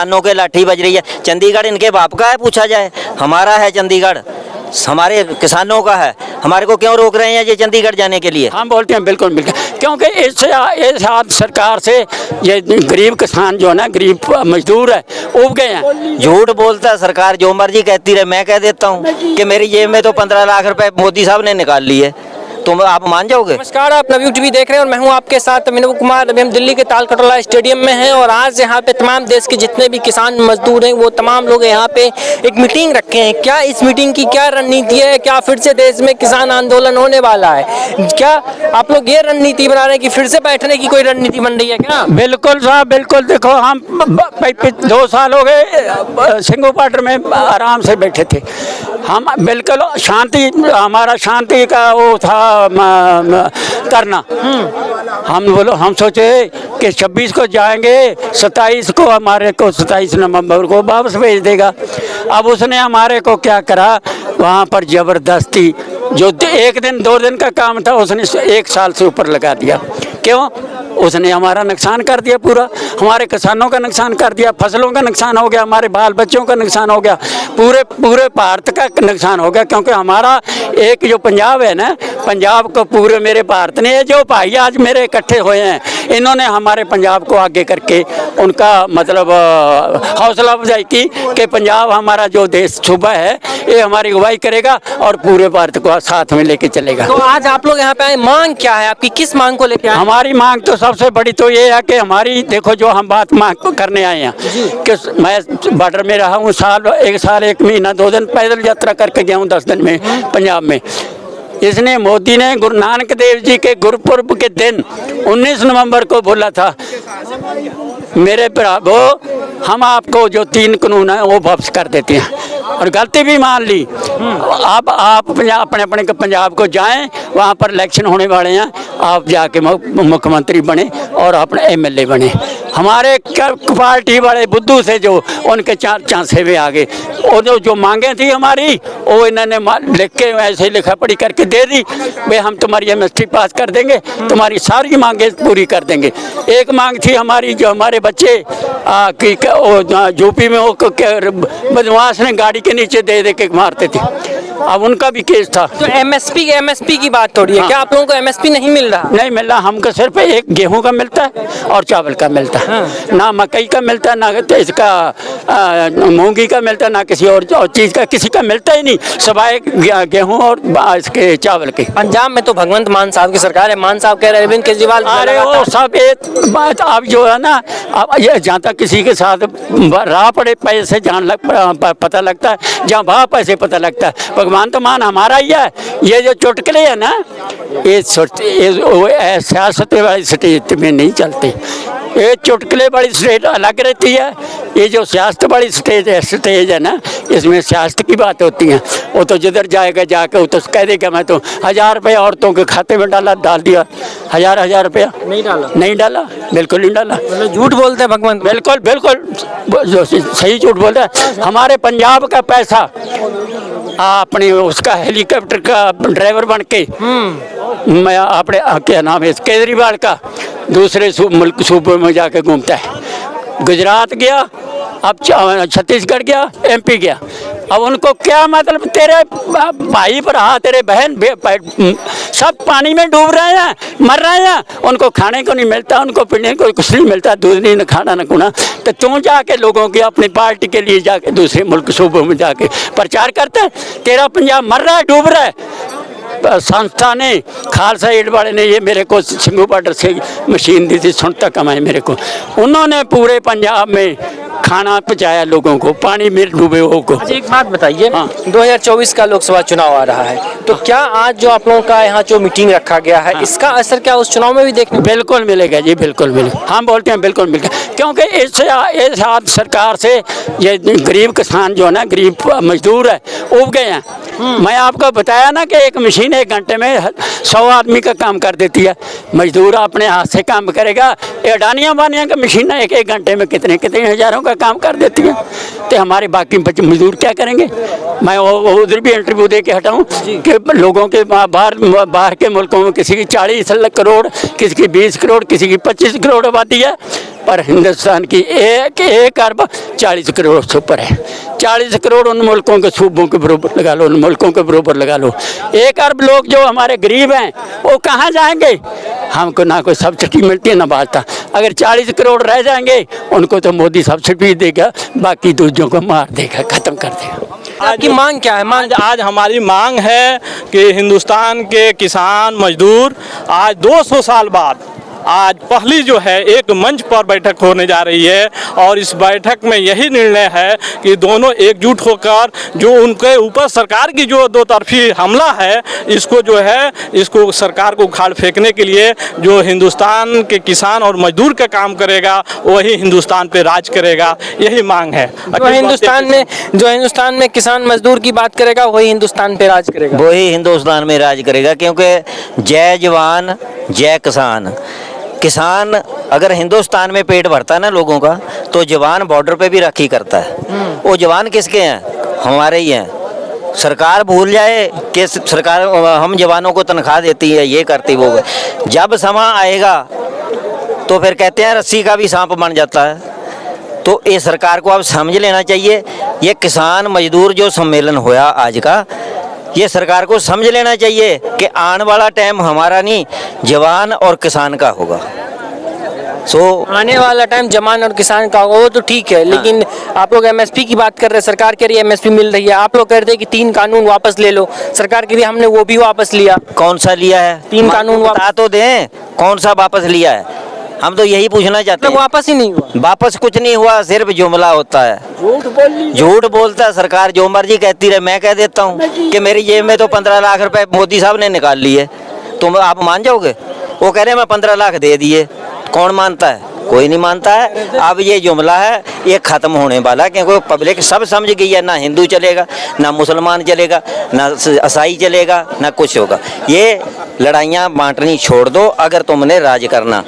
कानों के लाठी बज रही है। चंडीगढ़ इनके बाप का है, पूछा जाए, हमारा है चंडीगढ़, हमारे किसानों का है। हमारे को क्यों रोक रहे हैं ये चंडीगढ़ जाने के लिए? हम बोलते हैं बिल्कुल बिल्कुल, क्योंकि इससे इस हाथ सरकार से ये गरीब किसान जो है ना, गरीब मजदूर है, उब गए हैं। झूठ बोलता है सरकार, जो मर्जी कहती रहे। मैं कह देता हूँ कि मेरी जेब में तो 15 लाख रुपए मोदी साहब ने निकाल लिए, तुम आप मान जाओगे? नमस्कार, आप नवयुग टीवी देख रहे हैं और मैं हूं आपके साथ अभिनव कुमार। अभी हम दिल्ली के तालकटोरा स्टेडियम में हैं और आज यहां पे तमाम देश के जितने भी किसान मजदूर हैं वो तमाम लोग यहां पे एक मीटिंग रखे हैं। क्या इस मीटिंग की क्या रणनीति है? क्या फिर से देश में किसान आंदोलन होने वाला है? क्या आप लोग ये रणनीति बना रहे हैं कि फिर से बैठने की कोई रणनीति बन रही है क्या? बिल्कुल साहब बिल्कुल। देखो हम 2 साल हो गए सिंगू पाटर में आराम से बैठे थे। हम बिल्कुल शांति, हमारा शांति का वो था करना। हम सोचे कि 26 को जाएंगे, 27 को हमारे को 27 नवंबर को वापस भेज देगा। अब उसने हमारे को क्या करा, वहाँ पर ज़बरदस्ती जो 1 दिन 2 दिन का काम था उसने 1 साल से ऊपर लगा दिया। क्यों? उसने हमारा नुकसान कर दिया, पूरा हमारे किसानों का नुकसान कर दिया, फसलों का नुकसान हो गया, हमारे बाल बच्चों का नुकसान हो गया, पूरे भारत का नुकसान हो गया। क्योंकि हमारा एक जो पंजाब है ना, पंजाब को पूरे मेरे भारत ने, ये जो भाई आज मेरे इकट्ठे हुए हैं, इन्होंने हमारे पंजाब को आगे करके उनका मतलब हौसला अफजाई की कि पंजाब हमारा जो देश सूबा है ये हमारी अगुवाई करेगा और पूरे भारत को साथ में लेके चलेगा। तो आज आप लोग यहाँ पे आए, मांग क्या है आपकी? किस मांग को लेकर आए? हमारी मांग तो सबसे बड़ी तो ये है कि हमारी, देखो जो हम बात मांग करने आए हैं कि मैं बॉर्डर में रहा हूँ 1 साल 1 महीना 2 दिन पैदल यात्रा करके गया हूँ 10 दिन में पंजाब में। इसने मोदी ने गुरु नानक देव जी के गुरुपुरब के दिन 19 नवंबर को बोला था, मेरे भरावो हम आपको जो 3 कानून है वो वापस कर देते हैं, और गलती भी मान ली। अब आप अपने अपने पंजाब को जाएं, वहाँ पर इलेक्शन होने वाले हैं, आप जाके मुख्यमंत्री बने और अपने MLA बने। हमारे पार्टी वाले बुद्धू से जो उनके चांसे में आ गए, और जो मांगे थी हमारी वो इन्होंने लिख के ऐसे ही लिखा पढ़ी करके दे दी, भाई हम तुम्हारी MST पास कर देंगे, तुम्हारी सारी मांगे पूरी कर देंगे। एक मांग थी हमारी, जो हमारे बच्चे यूपी में वो बदमाश ने गाड़ी के नीचे दे के मारते थे, अब उनका भी केस था। तो MSP की बात थोड़ी है। हाँ। क्या आप लोगों को MSP नहीं मिल रहा? नहीं मिल रहा, हमको सिर्फ एक गेहूं का मिलता है और चावल का मिलता है। हाँ। ना मकई का मिलता है, ना इसका मूंगी का मिलता है, ना किसी और चीज़ का किसी का मिलता ही नहीं, सिवाय गेहूं और इसके चावल के। पंजाब में तो भगवंत मान साहब की सरकार है, मान साहब कह रहे हैं अरविंद केजरीवाल। अरे वो सब एक बात, अब जो है ना, अब ये जहाँ तक किसी के साथ राह पड़े पैसे पता लगता है, जहाँ भाव पैसे पता लगता है। भगवान तो मान हमारा ही है। ये जो चुटकुले है ना, ये सियासत वाली स्टेज में नहीं चलते, ये चुटकुले वाली स्टेज अलग रहती है। ये जो सियासत वाली स्टेज है ना, इसमें सियासत की बात होती है। वो तो जिधर जाएगा जाके वो तो कह देगा मैं तो 1000 रुपये औरतों के खाते में डाल दिया, 1000 रुपया नहीं डाला, बिल्कुल नहीं डाला। मतलब झूठ बोलते हैं भगवंत? बिल्कुल बिल्कुल सही झूठ बोलता है। हमारे पंजाब का पैसा अपने उसका हेलीकॉप्टर का ड्राइवर बन के मैं अपने क्या नाम है केजरीवाल का दूसरे सूबे में जाके घूमता है। गुजरात गया, अब छत्तीसगढ़ गया, MP गया। अब उनको क्या मतलब, तेरे भाई भरा तेरे बहन सब पानी में डूब रहे हैं, मर रहे हैं, उनको खाने को नहीं मिलता, उनको पीने को कुछ नहीं मिलता, दूध नहीं, न खाना न खुना, तो तुम जाके लोगों की अपनी पार्टी के लिए जाके दूसरे मुल्क सूबों में जाके प्रचार करते हैं। तेरा पंजाब मर रहा है, डूब रहा है। संस्था ने, खालसा एड वाले ने ये मेरे को सिंगू बॉर्डर से मशीन दी थी, सुनता कमाए मेरे को, उन्होंने पूरे पंजाब में खाना पहुँचाया लोगों को, पानी में डूबे हुए को। अच्छा एक बात बताइए, हाँ। 2024 का लोकसभा चुनाव आ रहा है, तो क्या आज जो आप लोगों का यहाँ जो मीटिंग रखा गया है, हाँ। इसका असर क्या उस चुनाव में भी देखने? बिल्कुल मिलेगा जी, बिल्कुल मिलेगा। हम बोलते हैं बिल्कुल मिलेगा, क्योंकि इस सरकार से ये गरीब किसान जो है ना, गरीब मजदूर है, उब गए हैं। मैं आपको बताया ना कि एक मशीन 1 घंटे में 100 आदमी का काम कर देती है। मजदूर अपने हाथ से काम करेगा, अडानियाँ बानियाँ का मशीन 1 घंटे में कितने हज़ारों का काम कर देती है, तो हमारे बाकी मजदूर क्या करेंगे? मैं उधर भी इंटरव्यू दे के हटाऊँ कि लोगों के बाहर के मुल्कों में किसी की 40 करोड़, किसी की 20 करोड़, किसी की 25 करोड़ आबादी है, और हिंदुस्तान की एक अरब 40 करोड़ से ऊपर है। 40 करोड़ उन मुल्कों के सूबों के बराबर लगा लो, उन मुल्कों के बराबर लगा लो। 1 अरब लोग जो हमारे गरीब हैं वो कहाँ जाएंगे? हमको ना कोई सब्सिडी मिलती है ना बाता। अगर 40 करोड़ रह जाएंगे उनको तो मोदी सब्सिडी देगा, बाकी दूसरों को मार देगा, ख़त्म कर देगा। आपकी मांग क्या है? आज हमारी मांग है कि हिंदुस्तान के किसान मजदूर आज 200 साल बाद आज पहली जो है एक मंच पर बैठक होने जा रही है और इस बैठक में यही निर्णय है कि दोनों एकजुट होकर जो उनके ऊपर सरकार की जो दो तरफी हमला है इसको जो है इसको सरकार को उखाड़ फेंकने के लिए जो हिंदुस्तान के किसान और मजदूर का काम करेगा वही हिंदुस्तान पे राज करेगा, यही मांग है। जो हिंदुस्तान में किसान मजदूर की बात करेगा वही हिंदुस्तान पे राज करेगा, वही हिंदुस्तान में राज करेगा। क्योंकि जय जवान जय किसान। किसान अगर हिंदुस्तान में पेट भरता है ना लोगों का, तो जवान बॉर्डर पे भी राखी करता है। वो जवान किसके हैं? हमारे ही हैं। सरकार भूल जाए कि सरकार हम जवानों को तनख्वाह देती है, ये करती वो। जब समय आएगा तो फिर कहते हैं रस्सी का भी सांप बन जाता है। तो ये सरकार को अब समझ लेना चाहिए। ये किसान मजदूर जो सम्मेलन हुआ आज का, ये सरकार को समझ लेना चाहिए कि आने वाला टाइम हमारा नहीं, जवान और किसान का होगा। आने वाला टाइम जवान और किसान का होगा, वो तो ठीक है। लेकिन आप लोग एमएसपी की बात कर रहे हैं, सरकार कह रही है एमएसपी मिल रही है, आप लोग कह रहे थे कि 3 कानून वापस ले लो, सरकार कह रही है हमने वो भी वापस लिया। कौन सा लिया है? 3 कानून बता तो दें कौन सा वापस लिया है। हम तो यही पूछना चाहते हैं। वापस ही नहीं हुआ? वापस कुछ नहीं हुआ, सिर्फ जुमला होता है। झूठ बोलता है सरकार, जो मर्जी कहती रहे। मैं कह देता हूँ कि मेरी जेब में तो 15 लाख रुपए मोदी साहब ने निकाल लिए, तुम आप मान जाओगे? वो कह रहे हैं मैं 15 लाख दे दिए। कौन मानता है? कोई नहीं मानता है। अब ये जुमला है, ये ख़त्म होने वाला है, क्योंकि पब्लिक सब समझ गई है। ना हिंदू चलेगा, ना मुसलमान चलेगा, ना ईसाई चलेगा, ना कुछ होगा। ये लड़ाइयाँ बांटनी छोड़ दो अगर तुमने राज करना।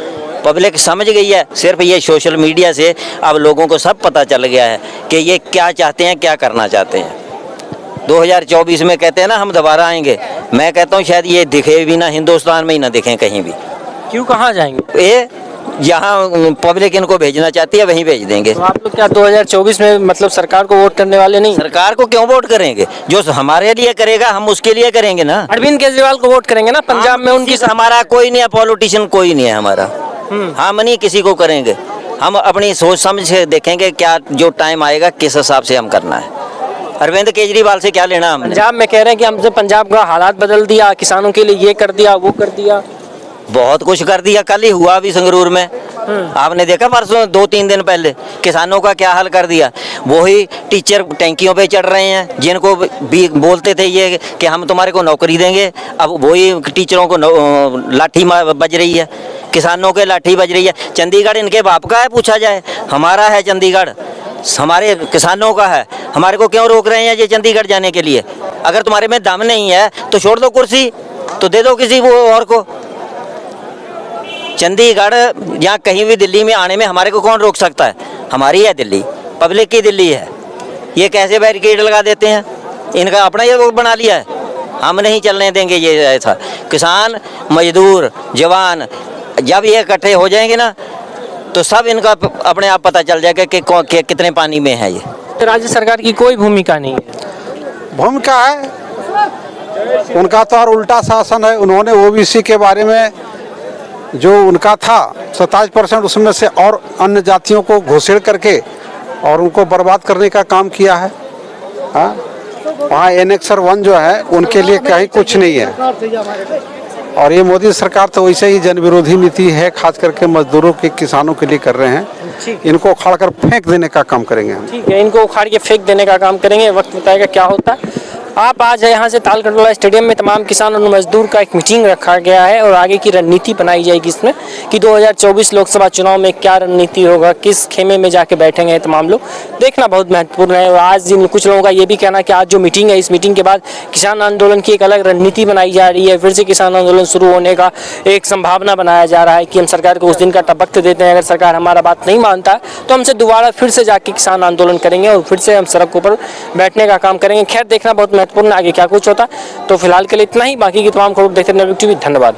पब्लिक समझ गई है। सिर्फ ये सोशल मीडिया से अब लोगों को सब पता चल गया है कि ये क्या चाहते हैं, क्या करना चाहते हैं। 2024 में कहते हैं ना हम दोबारा आएंगे। मैं कहता हूँ शायद ये दिखे भी ना, हिंदुस्तान में ही ना दिखें कहीं भी। क्यों? कहाँ जाएंगे? ये जहाँ पब्लिक इनको भेजना चाहती है वहीं भेज देंगे। तो आप लोग क्या 2024 में मतलब सरकार को वोट करने वाले नहीं? सरकार को क्यों वोट करेंगे? जो हमारे लिए करेगा हम उसके लिए करेंगे ना। अरविंद केजरीवाल को वोट करेंगे ना पंजाब में? उनकी हमारा कोई नहीं है, पॉलिटिशियन कोई नहीं है हमारा। हम नहीं किसी को करेंगे। हम अपनी सोच समझ से देखेंगे क्या जो टाइम आएगा किस हिसाब से हम करना है। अरविंद केजरीवाल से क्या लेना हमने? पंजाब में कह रहे हैं कि हमसे पंजाब का हालात बदल दिया, किसानों के लिए ये कर दिया, वो कर दिया। बहुत कुछ कर दिया। कल ही हुआ भी संगरूर में, आपने देखा परसों 2-3 दिन पहले किसानों का क्या हाल कर दिया। वही टीचर टैंकियों पे चढ़ रहे हैं जिनको भी बोलते थे ये कि हम तुम्हारे को नौकरी देंगे। अब वही टीचरों को लाठी बज रही है, किसानों के लाठी बज रही है। चंडीगढ़ इनके बाप का है पूछा जाए? हमारा है चंडीगढ़, हमारे किसानों का है। हमारे को क्यों रोक रहे हैं ये चंडीगढ़ जाने के लिए? अगर तुम्हारे में दम नहीं है तो छोड़ दो कुर्सी, तो दे दो किसी वो और को। चंडीगढ़ या कहीं भी दिल्ली में आने में हमारे को कौन रोक सकता है? हमारी है दिल्ली, पब्लिक की दिल्ली है। ये कैसे बैरिकेड लगा देते हैं? इनका अपना ये वो बना लिया है। हम नहीं चलने देंगे ये ऐसा। किसान मजदूर जवान जब ये इकट्ठे हो जाएंगे ना तो सब इनका अपने आप पता चल जाएगा कि कितने पानी में है ये। तो राज्य सरकार की कोई भूमिका नहीं है? भूमिका है उनका तो और उल्टा शासन है। उन्होंने ओबीसी के बारे में जो उनका था 27% उसमें से और अन्य जातियों को घुसेड़ करके और उनको बर्बाद करने का काम किया है। हाँ, वहाँ एनेक्सर 1 जो है उनके लिए कहीं कुछ नहीं है। और ये मोदी सरकार तो वैसे ही जन विरोधी नीति है, खास करके मजदूरों के किसानों के लिए कर रहे हैं। इनको उखाड़ कर फेंक देने का काम करेंगे हम। ठीक है, इनको उखाड़ के फेंक देने का काम करेंगे। वक्त बताएगा क्या होता है। आप आज यहाँ से तालकटोला स्टेडियम में तमाम किसान और मजदूर का एक मीटिंग रखा गया है और आगे की रणनीति बनाई जाएगी इसमें कि 2024 लोकसभा चुनाव में क्या रणनीति होगा, किस खेमे में जाके बैठेंगे तमाम लोग, देखना बहुत महत्वपूर्ण है। और आज कुछ लोगों का ये भी कहना है कि आज जो मीटिंग है, इस मीटिंग के बाद किसान आंदोलन की एक अलग रणनीति बनाई जा रही है। फिर से किसान आंदोलन शुरू होने का एक संभावना बनाया जा रहा है कि हम सरकार को उस दिन का वक्त देते हैं, अगर सरकार हमारा बात नहीं मानता तो हमसे दोबारा फिर से जाके किसान आंदोलन करेंगे और फिर से हम सड़कों पर बैठने का काम करेंगे। खैर, देखना बहुत महत्वपूर्ण आगे क्या कुछ होता। तो फिलहाल के लिए इतना ही। बाकी की तमाम खबरें देखते रहना टीवी। धन्यवाद।